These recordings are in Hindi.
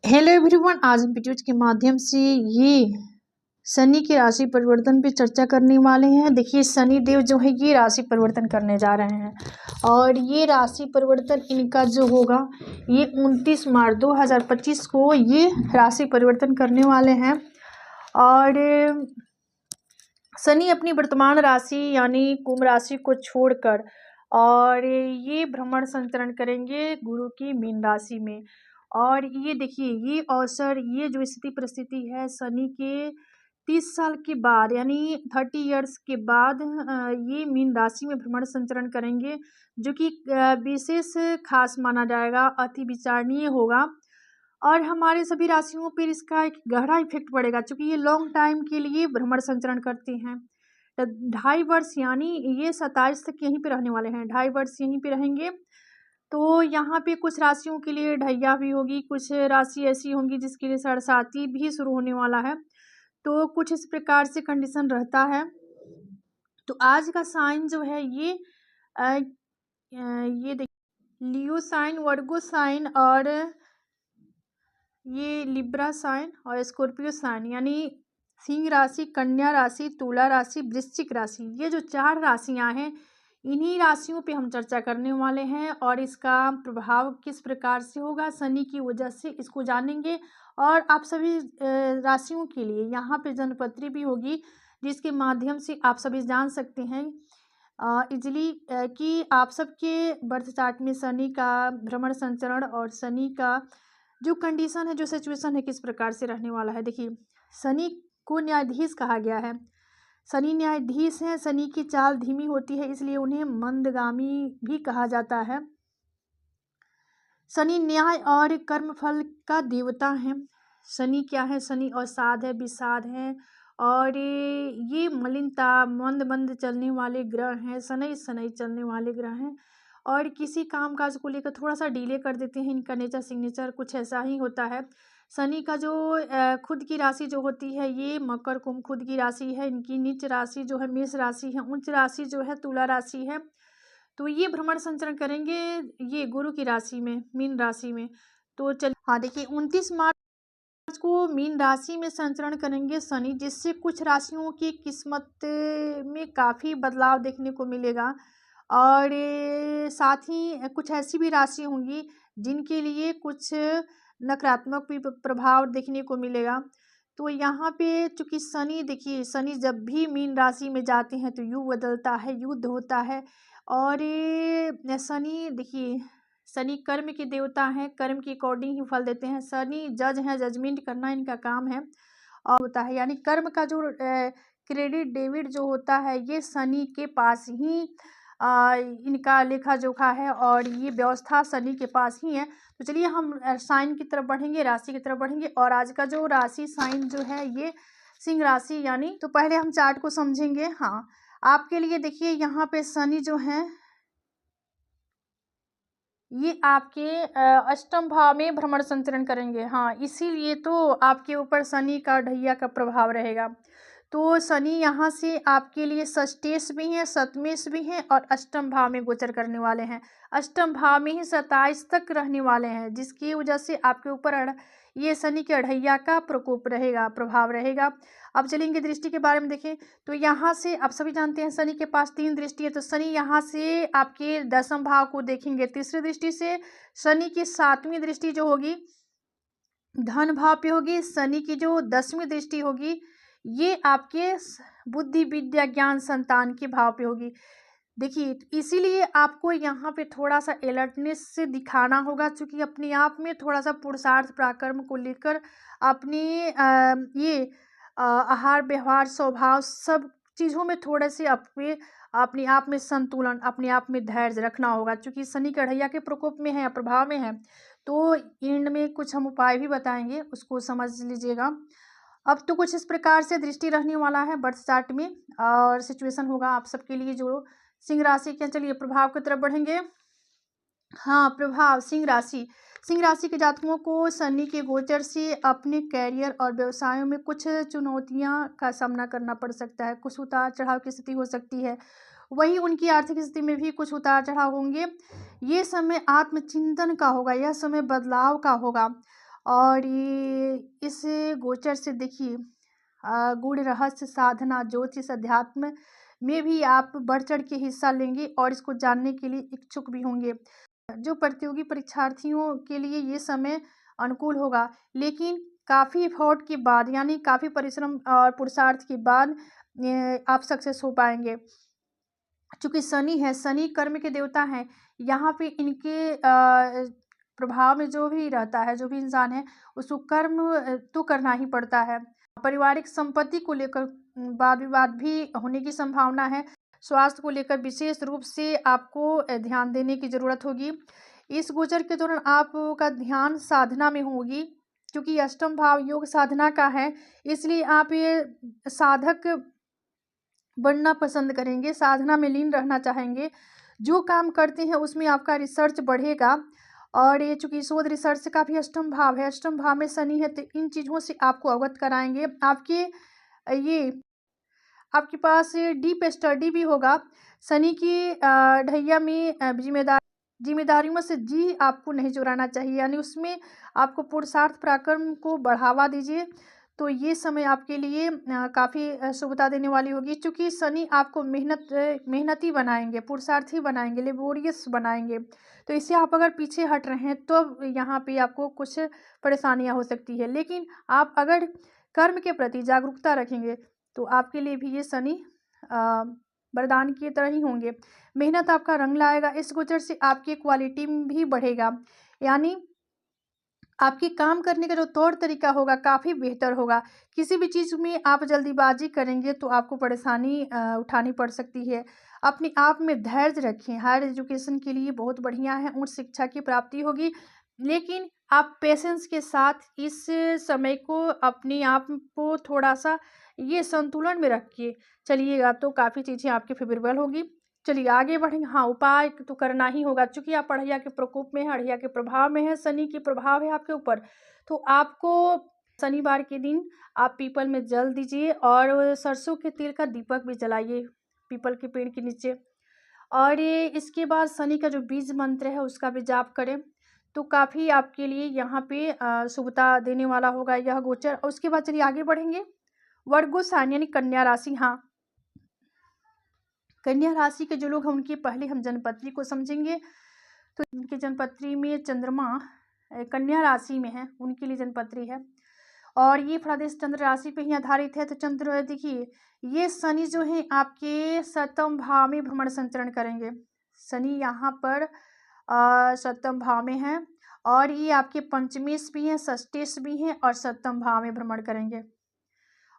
हेलो एवरीवन, आज हम वीडियोज के माध्यम से ये शनि के राशि परिवर्तन पे चर्चा करने वाले हैं। देखिए, शनि देव जो है ये राशि परिवर्तन करने जा रहे हैं और ये राशि परिवर्तन इनका जो होगा ये 29 मार्च 2025 को ये राशि परिवर्तन करने वाले हैं। और शनि अपनी वर्तमान राशि यानी कुंभ राशि को छोड़कर और ये भ्रमण संचरण करेंगे गुरु की मीन राशि में। और ये देखिए, ये अवसर, ये जो स्थिति परिस्थिति है शनि के 30 साल के बाद यानी 30 इयर्स के बाद ये मीन राशि में भ्रमण संचरण करेंगे, जो कि विशेष खास माना जाएगा, अति विचारणीय होगा और हमारे सभी राशियों पर इसका एक गहरा इफेक्ट पड़ेगा, क्योंकि ये लॉन्ग टाइम के लिए भ्रमण संचरण करते हैं। तो 2.5 वर्ष यानी ये 27 तक यहीं पे रहने वाले हैं, 2.5 वर्ष यहीं पे रहेंगे। तो यहाँ पे कुछ राशियों के लिए ढैया भी होगी, कुछ राशि ऐसी होंगी जिसके लिए सरसाती भी शुरू होने वाला है। तो कुछ इस प्रकार से कंडीशन रहता है। तो आज का साइन जो है ये देखिए, लियो साइन, वर्गो साइन और ये लिब्रा साइन और स्कॉर्पियो साइन, यानी सिंह राशि, कन्या राशि, तुला राशि, वृश्चिक राशि, ये जो 4 राशियां हैं इन्हीं राशियों पे हम चर्चा करने वाले हैं और इसका प्रभाव किस प्रकार से होगा शनि की वजह से, इसको जानेंगे। और आप सभी राशियों के लिए यहाँ पे जन्मपत्री भी होगी, जिसके माध्यम से आप सभी जान सकते हैं इजली कि आप सबके बर्थ चार्ट में शनि का भ्रमण संचरण और शनि का जो कंडीशन है, जो सिचुएशन है, किस प्रकार से रहने वाला है। देखिए, शनि को न्यायाधीश कहा गया है, शनि न्यायाधीश हैं। शनि की चाल धीमी होती है, इसलिए उन्हें मंदगामी भी कहा जाता है। शनि न्याय और कर्मफल का देवता है। शनि क्या है? शनि अवसाद है, विषाद है और ये मलिनता, मंद मंद चलने वाले ग्रह हैं, शनि शनि चलने वाले ग्रह हैं और किसी काम काज को लेकर थोड़ा सा डिले कर देते हैं। इनका नेचर, सिग्नेचर कुछ ऐसा ही होता है। शनि का जो खुद की राशि जो होती है ये मकर कुंभ खुद की राशि है। इनकी नीच राशि जो है मेष राशि है, उच्च राशि जो है तुला राशि है। तो ये भ्रमण संचरण करेंगे ये गुरु की राशि में, मीन राशि में। तो चलिए, हाँ देखिए, 29 मार्च को मीन राशि में संचरण करेंगे शनि, जिससे कुछ राशियों की किस्मत में काफ़ी बदलाव देखने को मिलेगा और साथ ही कुछ ऐसी भी राशि होंगी जिनके लिए कुछ नकारात्मक भी प्रभाव देखने को मिलेगा। तो यहाँ पे चूंकि शनि, देखिए, शनि जब भी मीन राशि में जाते हैं तो युग बदलता है, युद्ध होता है और शनि, देखिए, शनि कर्म के देवता हैं, कर्म के अकॉर्डिंग ही फल देते हैं। शनि जज हैं, जजमेंट करना इनका काम है और होता है, यानी कर्म का जो क्रेडिट डेबिट जो होता है ये शनि के पास ही इनका लेखा जोखा है और ये व्यवस्था शनि के पास ही है। तो चलिए, हम साइन की तरफ बढ़ेंगे, राशि की तरफ बढ़ेंगे और आज का जो राशि साइन जो है ये सिंह राशि यानी। तो पहले हम चार्ट को समझेंगे। हाँ, आपके लिए देखिए, यहाँ पे शनि जो है ये आपके अष्टम भाव में भ्रमण संचरण करेंगे। हाँ, इसीलिए तो आपके ऊपर शनि का ढैया का प्रभाव रहेगा। तो शनि यहाँ से आपके लिए षष्ठेश भी हैं, सप्तमेश भी हैं और अष्टम भाव में गोचर करने वाले हैं। अष्टम भाव में ही 27 तक रहने वाले हैं, जिसकी वजह से आपके ऊपर ये शनि के अढ़ैया का प्रकोप रहेगा, प्रभाव रहेगा। अब चलेंगे दृष्टि के बारे में देखें तो यहाँ से आप सभी जानते हैं शनि के पास 3 दृष्टि है। तो शनि यहाँ से आपके 10वें भाव को देखेंगे तीसरी दृष्टि से। शनि की 7वीं दृष्टि जो होगी धन भाव पे होगी। शनि की जो 10वीं दृष्टि होगी ये आपके बुद्धि, विद्या, ज्ञान, संतान के भाव पे होगी। देखिए, इसीलिए आपको यहाँ पे थोड़ा सा अलर्टनेस से दिखाना होगा, क्योंकि अपने आप में थोड़ा सा पुरुषार्थ पराक्रम को लेकर अपने ये आहार व्यवहार स्वभाव सब चीज़ों में थोड़े से अपने आप में संतुलन, अपने आप में धैर्य रखना होगा, क्योंकि शनि कढ़ैया के प्रकोप में है, प्रभाव में है। तो एंड में कुछ हम उपाय भी बताएंगे, उसको समझ लीजिएगा। अब तो कुछ इस प्रकार से दृष्टि रहने वाला है बर्थ चार्ट में और सिचुएशन होगा आप सबके लिए जो सिंह राशि के। चलिए, प्रभाव की तरफ बढ़ेंगे। हाँ, प्रभाव सिंह राशि के जातकों को शनि के गोचर से अपने कैरियर और व्यवसायों में कुछ चुनौतियां का सामना करना पड़ सकता है, कुछ उतार चढ़ाव की स्थिति हो सकती है। वही उनकी आर्थिक स्थिति में भी कुछ उतार चढ़ाव होंगे। ये समय आत्मचिंतन का होगा, यह समय बदलाव का होगा और ये इस गोचर से देखिए गूढ़ रहस्य, साधना, ज्योतिष, अध्यात्म में भी आप बढ़ चढ़ के हिस्सा लेंगे और इसको जानने के लिए इच्छुक भी होंगे। जो प्रतियोगी परीक्षार्थियों के लिए ये समय अनुकूल होगा, लेकिन काफ़ी एफर्ट के बाद यानी काफ़ी परिश्रम और पुरुषार्थ के बाद आप सक्सेस हो पाएंगे। चूँकि शनि है, शनि कर्म के देवता हैं, यहाँ पे इनके प्रभाव में जो भी रहता है, जो भी इंसान है, उसको कर्म तो करना ही पड़ता है। पारिवारिक संपत्ति को लेकर वाद-विवाद भी होने की संभावना है। स्वास्थ्य को लेकर विशेष रूप से आपको ध्यान देने की ज़रूरत होगी। इस गोचर के दौरान आपका ध्यान साधना में होगी, क्योंकि अष्टम भाव योग साधना का है, इसलिए आप ये साधक बनना पसंद करेंगे, साधना में लीन रहना चाहेंगे। जो काम करते हैं उसमें आपका रिसर्च बढ़ेगा और ये चूँकि शोध रिसर्च का भी अष्टम भाव है, अष्टम भाव में शनि है, तो इन चीज़ों से आपको अवगत कराएँगे। ये आपके पास डीप स्टडी भी होगा। शनि की ढैया में ज़िम्मेदारियों में से जी आपको नहीं चुराना चाहिए, यानी उसमें आपको पुरुषार्थ पराक्रम को बढ़ावा दीजिए। तो ये समय आपके लिए काफ़ी शुभता देने वाली होगी, चूँकि शनि आपको मेहनती बनाएंगे, पुरुषार्थी बनाएंगे, लेबोरियस बनाएंगे। तो इससे आप अगर पीछे हट रहे हैं तो यहाँ पे आपको कुछ परेशानियाँ हो सकती है, लेकिन आप अगर कर्म के प्रति जागरूकता रखेंगे तो आपके लिए भी ये शनि वरदान की तरह ही होंगे। मेहनत आपका रंग लाएगा। इस गोचर से आपकी क्वालिटी भी बढ़ेगा, यानी आपके काम करने का जो तौर तरीका होगा काफ़ी बेहतर होगा। किसी भी चीज़ में आप जल्दीबाजी करेंगे तो आपको परेशानी उठानी पड़ सकती है। अपने आप में धैर्य रखें, हायर एजुकेशन के लिए बहुत बढ़िया है, उच्च शिक्षा की प्राप्ति होगी, लेकिन आप पेशेंस के साथ इस समय को अपने आप को थोड़ा-सा ये संतुलन में रख के चलिएगा तो काफ़ी चीज़ें आपके फेवरेबल होगी। चलिए आगे बढ़ेंगे। हाँ, उपाय तो करना ही होगा, चूँकि आप अड़ैया के प्रकोप में हैं, अड़ैया के प्रभाव में हैं, शनि की प्रभाव है आपके ऊपर। तो आपको शनिवार के दिन आप पीपल में जल दीजिए और सरसों के तेल का दीपक भी जलाइए पीपल के पेड़ के नीचे। और ये इसके बाद शनि का जो बीज मंत्र है उसका भी जाप करें, तो काफ़ी आपके लिए यहाँ पे शुभता देने वाला होगा यह गोचर। और उसके बाद चलिए आगे बढ़ेंगे। वर्गो साइन यानी कन्या राशि। हाँ, कन्या राशि के जो लोग हैं उनकी पहले हम जन्मपत्री को समझेंगे। तो उनकी जन्मपत्री में चंद्रमा कन्या राशि में है, उनके लिए जन्मपत्री है और ये प्रदेश चंद्र राशि पे ही आधारित है। तो चंद्र देखिए, ये शनि जो है आपके सप्तम भाव में भ्रमण संचरण करेंगे। शनि यहाँ पर सप्तम भाव में है और ये आपके पंचमेश भी हैं, षष्ठेश भी हैं और सप्तम भाव में भ्रमण करेंगे।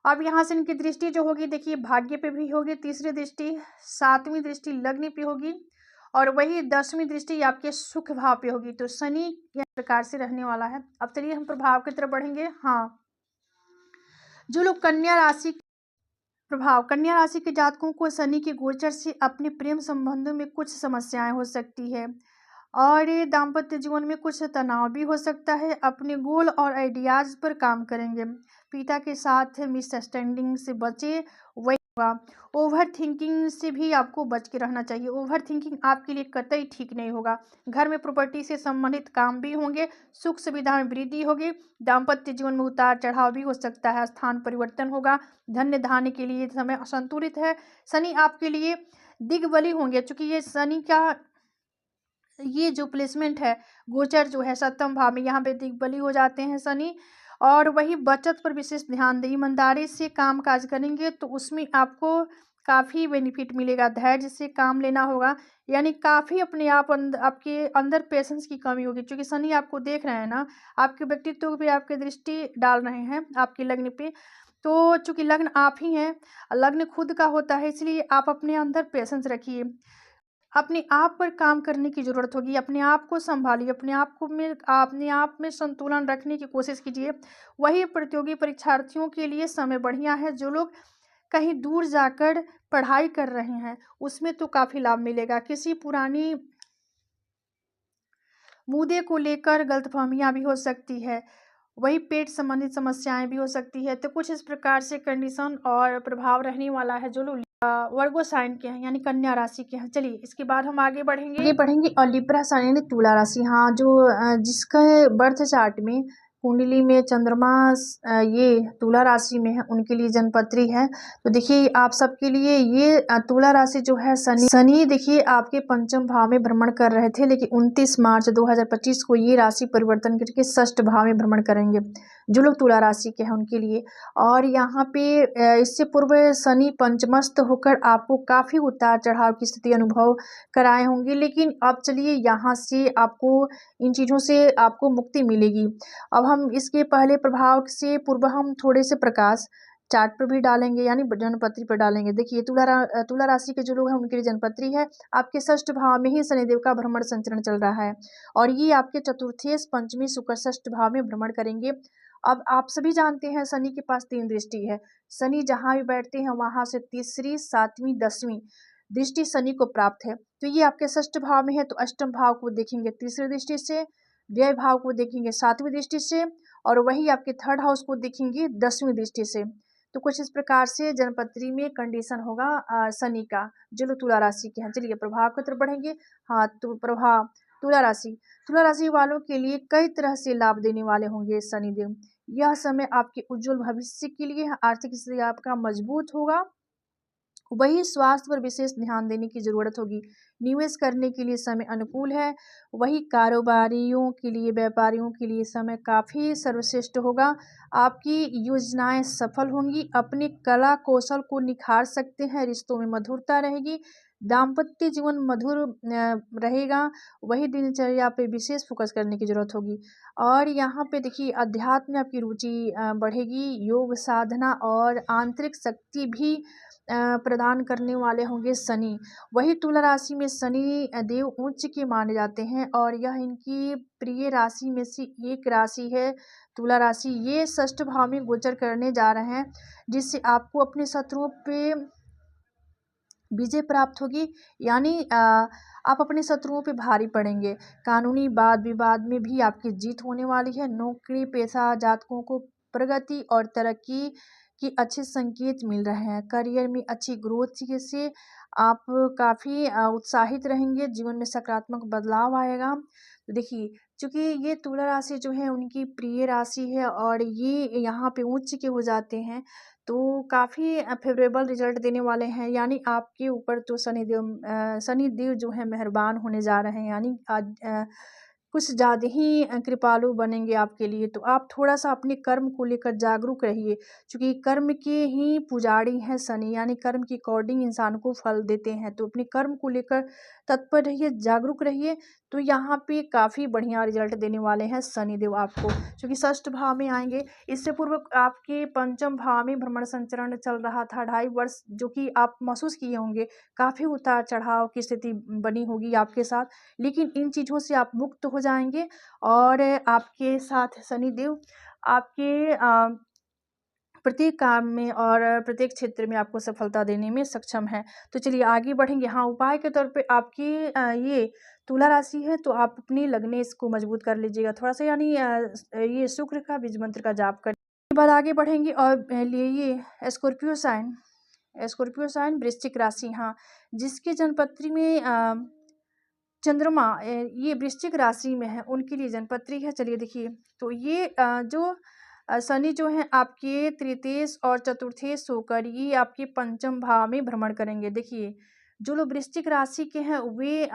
अब यहाँ से इनकी दृष्टि जो होगी देखिए भाग्य पे भी होगी, तीसरी दृष्टि, सातवीं दृष्टि लग्न पे होगी और वही 10वीं दृष्टि आपके सुख भाव पे होगी। तो शनि इस प्रकार से रहने वाला है। अब चलिए हम प्रभाव की तरफ बढ़ेंगे। हाँ, जो लोग कन्या राशि के जातकों को शनि के गोचर से अपने प्रेम संबंधों में कुछ समस्याएं हो सकती है और ये दाम्पत्य जीवन में कुछ तनाव भी हो सकता है। अपने गोल और आइडियाज़ पर काम करेंगे। पिता के साथ मिसअंडरस्टैंडिंग से बचे। वही होगा, ओवर थिंकिंग से भी आपको बच के रहना चाहिए। ओवर थिंकिंग आपके लिए कतई ठीक नहीं होगा। घर में प्रॉपर्टी से संबंधित काम भी होंगे, सुख सुविधा में वृद्धि होगी। दाम्पत्य जीवन में उतार चढ़ाव भी हो सकता है, स्थान परिवर्तन होगा। धन्य धान्य के लिए समय असंतुलित है। शनि आपके लिए दिग्बली होंगे, चूँकि ये शनि का ये जो प्लेसमेंट है, गोचर जो है सप्तम भाव में, यहाँ पे दिग्बली हो जाते हैं शनि। और वही बचत पर विशेष ध्यान दें। ईमानदारी से काम काज करेंगे तो उसमें आपको काफ़ी बेनिफिट मिलेगा। धैर्य से काम लेना होगा, यानी काफ़ी अपने आप आपके अंदर पेशेंस की कमी होगी, क्योंकि शनि आपको देख रहे हैं ना, आपके व्यक्तित्व पे आपकी दृष्टि डाल रहे हैं आपके लग्न पे। तो चूँकि लग्न आप ही हैं, लग्न खुद का होता है, इसलिए आप अपने अंदर पेशेंस रखिए। अपने आप पर काम करने की ज़रूरत होगी, अपने आप को सँभालिए, अपने आप में संतुलन रखने की कोशिश कीजिए। वही प्रतियोगी परीक्षार्थियों के लिए समय बढ़िया है। जो लोग कहीं दूर जाकर पढ़ाई कर रहे हैं, उसमें तो काफ़ी लाभ मिलेगा। किसी पुरानी मुद्दे को लेकर गलतफ़हमियाँ भी हो सकती है, वही पेट संबंधित समस्याएँ भी हो सकती है। तो कुछ इस प्रकार से कंडीशन और प्रभाव रहने वाला है जो लोग वर्गो साइन के हैं, यानी कन्या राशि के हैं। चलिए इसके बाद हम आगे बढ़ेंगे और लिब्रा साइन यानी तुला राशि। हाँ, जो जिसका बर्थ चार्ट में कुंडली में चंद्रमा ये तुला राशि में है, उनके लिए जनपत्री है। तो देखिए आप सबके लिए ये तुला राशि जो है, शनि देखिए आपके पंचम भाव में भ्रमण कर रहे थे, लेकिन 29 मार्च 2025 को ये राशि परिवर्तन करके षष्ठ भाव में भ्रमण करेंगे, जो लोग तुला राशि के हैं उनके लिए। और यहाँ पे इससे पूर्व शनि पंचमस्त होकर आपको काफ़ी उतार चढ़ाव की स्थिति अनुभव कराए होंगे, लेकिन अब चलिए यहाँ से आपको इन चीज़ों से आपको मुक्ति मिलेगी। अब हम इसके पहले प्रभाव से पूर्व हम थोड़े से प्रकाश चार्ट पर भी डालेंगे, यानी जनपत्री पर डालेंगे। देखिए तुला राशि के जो लोग हैं उनके लिए जनपत्री है, आपके षष्ठ भाव में ही शनिदेव का भ्रमण संचरण चल रहा है, और ये आपके चतुर्थेश पंचमी शुक्र षष्ठ भाव में भ्रमण करेंगे। अब आप सभी जानते हैं शनि के पास 3 दृष्टि है। शनि जहाँ भी बैठते हैं वहां से तीसरी, सातवीं, 10वीं दृष्टि शनि को प्राप्त है। तो ये आपके षष्ठ भाव में है, तो अष्टम भाव को देखेंगे तीसरी दृष्टि से, व्यय भाव को देखेंगे 7वीं दृष्टि से, और वही आपके थर्ड हाउस को देखेंगे 10वीं दृष्टि से। तो कुछ इस प्रकार से जनपत्री में कंडीशन होगा शनि का, जो लोग तुला राशि के हैं। चलिए प्रभाव की तरफ बढ़ेंगे। हाँ, तो प्रभाव तुला राशि वालों के लिए कई तरह से लाभ देने वाले होंगे शनिदेव। यह समय आपके उज्जवल भविष्य के लिए आर्थिक स्थिति आपका मजबूत होगा। वही स्वास्थ्य पर विशेष ध्यान देने की जरूरत होगी। निवेश करने के लिए समय अनुकूल है। वही कारोबारियों के लिए, व्यापारियों के लिए समय काफ़ी सर्वश्रेष्ठ होगा। आपकी योजनाएं सफल होंगी। अपनी कला कौशल को निखार सकते हैं। रिश्तों में मधुरता रहेगी। दाम्पत्य जीवन मधुर रहेगा। वही दिनचर्या पे विशेष फोकस करने की जरूरत होगी। और यहाँ पे देखिए अध्यात्म में आपकी रुचि बढ़ेगी। योग साधना और आंतरिक शक्ति भी प्रदान करने वाले होंगे शनि। वही तुला राशि में शनि देव उच्च के माने जाते हैं, और यह इनकी प्रिय राशि में से एक राशि है तुला राशि। ये षष्ठ भाव में गोचर करने जा रहे हैं, जिससे आपको अपने शत्रुओं पे विजय प्राप्त होगी, यानी आप अपने शत्रुओं पे भारी पड़ेंगे। कानूनी वाद विवाद में भी आपकी जीत होने वाली है। नौकरी पेशा जातकों को प्रगति और तरक्की के अच्छे संकेत मिल रहे हैं। करियर में अच्छी ग्रोथ से आप काफ़ी उत्साहित रहेंगे। जीवन में सकारात्मक बदलाव आएगा। तो देखिए चूँकि ये तुला राशि जो है उनकी प्रिय राशि है, और ये यहाँ पे उच्च के हो जाते हैं, तो काफ़ी फेवरेबल रिजल्ट देने वाले हैं। यानी आपके ऊपर तो शनिदेव जो है मेहरबान होने जा रहे हैं, यानी आज कुछ ज़्यादा ही कृपालु बनेंगे आपके लिए। तो आप थोड़ा-सा अपने कर्म को लेकर जागरूक रहिए, क्योंकि कर्म के ही पुजारी हैं शनि, यानी कर्म के अकॉर्डिंग इंसान को फल देते हैं। तो अपने कर्म को लेकर तत्पर रहिए, जागरूक रहिए। तो यहाँ पे काफ़ी बढ़िया रिजल्ट देने वाले हैं शनिदेव आपको, क्योंकि षष्ठ भाव में आएंगे। इससे पूर्व आपके पंचम भाव में भ्रमण संचरण चल रहा था 2.5 वर्ष, जो कि आप महसूस किए होंगे। काफ़ी उतार चढ़ाव की स्थिति बनी होगी आपके साथ, लेकिन इन चीज़ों से आप मुक्त हो जाएंगे, और आपके साथ शनिदेव आपके प्रत्येक काम में और प्रत्येक क्षेत्र में आपको सफलता देने में सक्षम है। तो चलिए आगे बढ़ेंगे। हाँ, उपाय के तौर पे आपकी ये तुला राशि है, तो आप अपनी लग्न इसको मजबूत कर लीजिएगा थोड़ा सा, यानी ये शुक्र का बीज मंत्र का जाप कर। इसके बाद आगे बढ़ेंगे और लिए ये स्कॉर्पियो साइन वृश्चिक राशि। हाँ, जिसके जन्मपत्री में चंद्रमा ये वृश्चिक राशि में है, उनके लिए जनपत्री है। चलिए देखिए, तो ये जो शनि जो है आपके तृतीयेश और चतुर्थेश होकर ये आपके पंचम भाव में भ्रमण करेंगे। देखिए जो लोग वृश्चिक राशि के हैं वे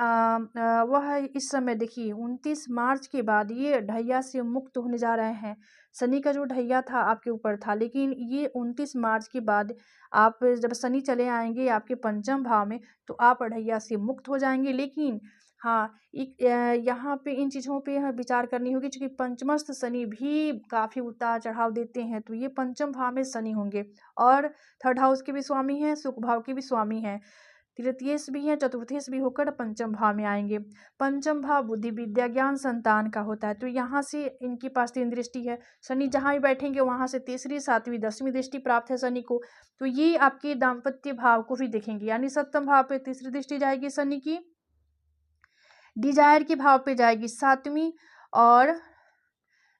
वह इस समय देखिए 29 मार्च के बाद ये ढैया से मुक्त होने जा रहे हैं। शनि का जो ढैया था आपके ऊपर था, लेकिन ये 29 मार्च के बाद आप जब शनि चले आएंगे आपके पंचम भाव में, तो आप ढैया से मुक्त हो जाएंगे। लेकिन हाँ, यहाँ पे इन चीज़ों पे विचार करनी होगी, क्योंकि पंचमस्थ शनि भी काफ़ी उतार चढ़ाव देते हैं। तो ये पंचम भाव में शनि होंगे, और थर्ड हाउस के भी स्वामी हैं, सुख भाव के भी स्वामी हैं, तृतीयेश भी हैं, चतुर्थेश भी होकर पंचम भाव में आएंगे। पंचम भाव बुद्धि विद्या ज्ञान संतान का होता है। तो यहाँ से इनके पास 3 दृष्टि है। शनि जहाँ भी बैठेंगे वहाँ से तीसरी, सातवीं, 10वीं दृष्टि प्राप्त है शनि को। तो ये आपके दाम्पत्य भाव को भी देखेंगे, यानी सप्तम भाव पे तीसरी दृष्टि जाएगी शनि की, डिजायर के भाव पे जाएगी 7वीं, और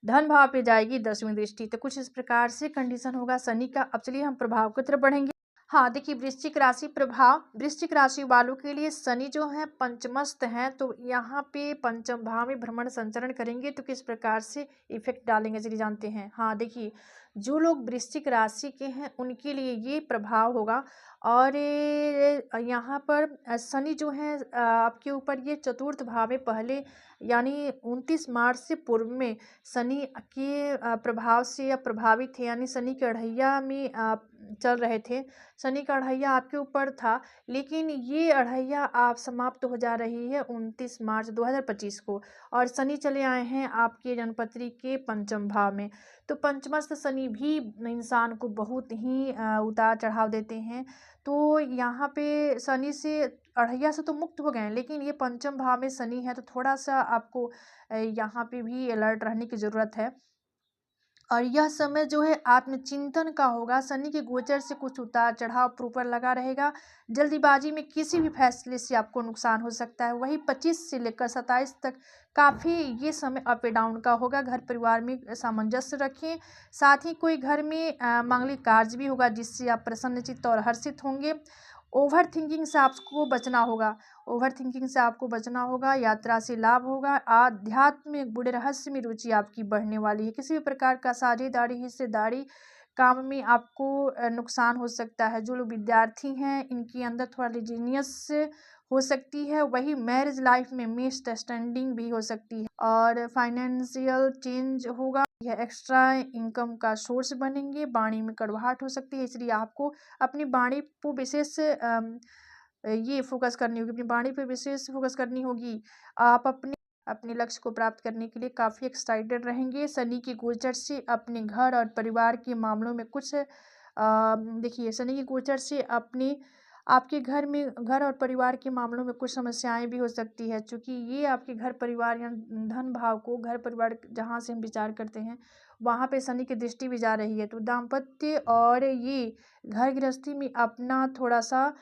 धन भाव पे जाएगी 10वीं दृष्टि। तो कुछ इस प्रकार से कंडीशन होगा शनि का। अब चलिए हम प्रभाव की तरफ बढ़ेंगे। हाँ, देखिए वृश्चिक राशि प्रभाव, वृश्चिक राशि वालों के लिए शनि जो है पंचमस्त हैं, तो यहाँ पे पंचम भाव में भ्रमण संचरण करेंगे तो किस प्रकार से इफेक्ट डालेंगे चलिए जानते हैं। हाँ, देखिए जो लोग वृश्चिक राशि के हैं उनके लिए ये प्रभाव होगा। और यहाँ पर शनि जो है आपके ऊपर ये चतुर्थ भाव में पहले यानी 29 मार्च से पूर्व में शनि के प्रभाव से या प्रभावित थे, यानी शनि के अढ़ैया में चल रहे थे। शनि का अढ़ैया आपके ऊपर था, लेकिन ये अढ़ैया आप समाप्त हो जा रही है 29 मार्च 2025 को, और शनि चले आए हैं आपके जन्मपत्री के पंचम भाव में। तो पंचमस्त शनि भी इंसान को बहुत ही उतार चढ़ाव देते हैं। तो यहाँ पे शनि से अढ़ैया से तो मुक्त हो गए हैं, लेकिन ये पंचम भाव में शनि है तो थोड़ा सा आपको यहाँ पे भी अलर्ट रहने की ज़रूरत है। और यह समय जो है आत्मचिंतन का होगा। शनि के गोचर से कुछ उतार चढ़ाव ऊपर लगा रहेगा। जल्दीबाजी में किसी भी फैसले से आपको नुकसान हो सकता है। वही 25 से लेकर 27 तक काफ़ी ये समय अप एंड डाउन का होगा। घर परिवार में सामंजस्य रखें। साथ ही कोई घर में मांगलिक कार्य भी होगा जिससे आप प्रसन्नचित्त और हर्षित होंगे। ओवर थिंकिंग से आपको बचना होगा। ओवर थिंकिंग से आपको बचना होगा। यात्रा से लाभ होगा। आध्यात्म में बूढ़े रहस्य में रुचि आपकी बढ़ने वाली है। किसी भी प्रकार का साझेदारी हिस्सेदारी काम में आपको नुकसान हो सकता है। जो लोग विद्यार्थी हैं इनके अंदर थोड़ा लेजीनियस हो सकती है। वही मैरिज लाइफ में मिसअंडरस्टैंडिंग भी हो सकती है और फाइनेंशियल चेंज होगा। यह एक्स्ट्रा इनकम का सोर्स बनेंगे। वाणी में कड़वाहट हो सकती है, इसलिए आपको अपनी वाणी को विशेष ये फोकस करनी होगी। अपनी वाणी पे विशेष फोकस करनी होगी। आप अपने लक्ष्य को प्राप्त करने के लिए काफ़ी एक्साइटेड रहेंगे। शनि के गोचर से अपने घर और परिवार के मामलों में कुछ देखिए शनि के गोचर से अपने आपके घर और परिवार के मामलों में कुछ समस्याएं भी हो सकती है, क्योंकि ये आपके घर परिवार या धन भाव को घर परिवार जहाँ से हम विचार करते हैं वहाँ पे शनि की दृष्टि भी जा रही है। तो दाम्पत्य और ये घर गृहस्थी में अपना थोड़ा सा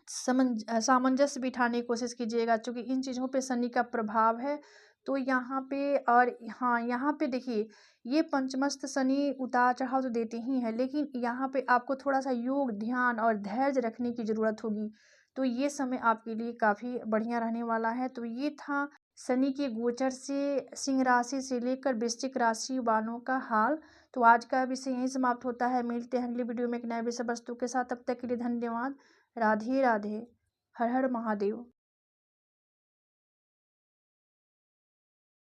सामंजस्य बिठाने की कोशिश कीजिएगा, क्योंकि इन चीज़ों पे शनि का प्रभाव है। तो यहाँ पे और हाँ, यहाँ पे देखिए ये पंचमस्त शनि उतार चढ़ाव तो देते ही हैं, लेकिन यहाँ पे आपको थोड़ा सा योग ध्यान और धैर्य रखने की ज़रूरत होगी। तो ये समय आपके लिए काफ़ी बढ़िया रहने वाला है। तो ये था शनि के गोचर से सिंह राशि से लेकर वृश्चिक राशि वालों का हाल। तो आज का विषय यहीं समाप्त होता है। मिलते हैं अगली वीडियो में एक नए विषय वस्तु के साथ। तब तक के लिए धन्यवाद। राधे राधे। हर हर महादेव।